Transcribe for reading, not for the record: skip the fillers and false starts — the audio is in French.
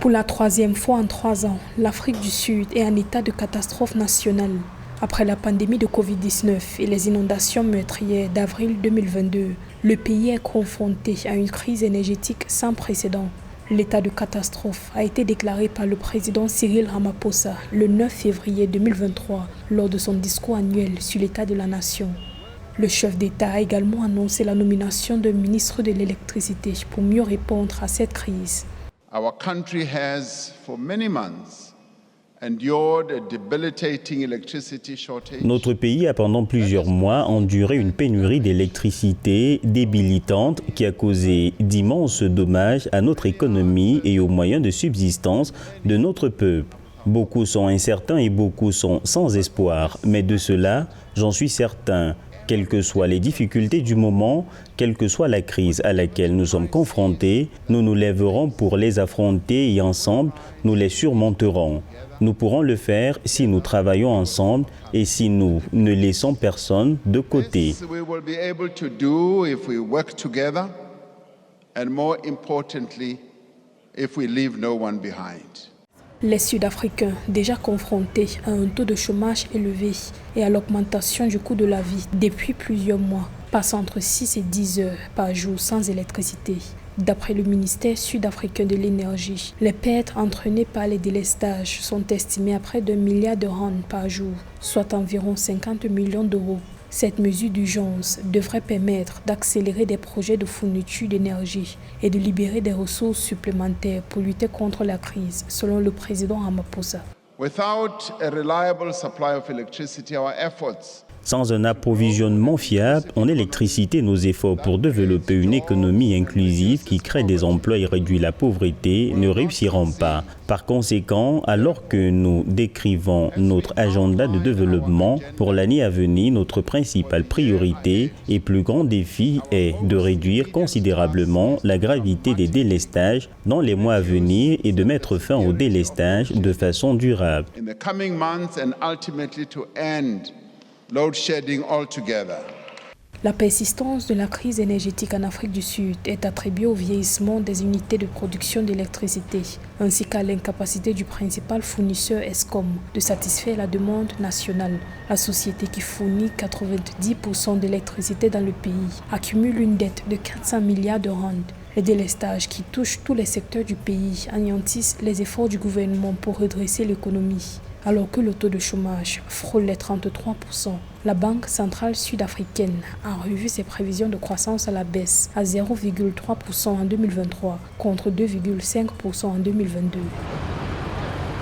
Pour la troisième fois en 3 ans, l'Afrique du Sud est en état de catastrophe nationale. Après la pandémie de Covid-19 et les inondations meurtrières d'avril 2022, le pays est confronté à une crise énergétique sans précédent. L'état de catastrophe a été déclaré par le président Cyril Ramaphosa le 9 février 2023 lors de son discours annuel sur l'état de la nation. Le chef d'État a également annoncé la nomination d'un ministre de l'électricité pour mieux répondre à cette crise. Our country has, for many months, endured a debilitating electricity shortage. Notre pays a pendant plusieurs mois enduré une pénurie d'électricité débilitante qui a causé d'immenses dommages à notre économie et aux moyens de subsistance de notre peuple. Beaucoup sont incertains et beaucoup sont sans espoir, mais de cela, j'en suis certain. Quelles que soient les difficultés du moment, quelle que soit la crise à laquelle nous sommes confrontés, nous nous lèverons pour les affronter et ensemble, nous les surmonterons. Nous pourrons le faire si nous travaillons ensemble et si nous ne laissons personne de côté. Les Sud-Africains, déjà confrontés à un taux de chômage élevé et à l'augmentation du coût de la vie depuis plusieurs mois, passent entre 6 et 10 heures par jour sans électricité. D'après le ministère sud-africain de l'énergie, les pertes entraînées par les délestages sont estimées à près d'1 milliard de rand par jour, soit environ 50 millions d'euros. Cette mesure d'urgence devrait permettre d'accélérer des projets de fourniture d'énergie et de libérer des ressources supplémentaires pour lutter contre la crise, selon le président Ramaphosa. Without a reliable supply of electricity, our efforts Sans un approvisionnement fiable en électricité, nos efforts pour développer une économie inclusive qui crée des emplois et réduit la pauvreté ne réussiront pas. Par conséquent, alors que nous décrivons notre agenda de développement pour l'année à venir, notre principale priorité et plus grand défi est de réduire considérablement la gravité des délestages dans les mois à venir et de mettre fin aux délestages de façon durable. Load shedding altogether. La persistance de la crise énergétique en Afrique du Sud est attribuée au vieillissement des unités de production d'électricité, ainsi qu'à l'incapacité du principal fournisseur Eskom de satisfaire la demande nationale. La société qui fournit 90% d'électricité dans le pays accumule une dette de 400 milliards de rand. Les délestages qui touchent tous les secteurs du pays anéantissent les efforts du gouvernement pour redresser l'économie. Alors que le taux de chômage frôle les 33%, la Banque centrale sud-africaine a revu ses prévisions de croissance à la baisse à 0,3% en 2023 contre 2,5% en 2022.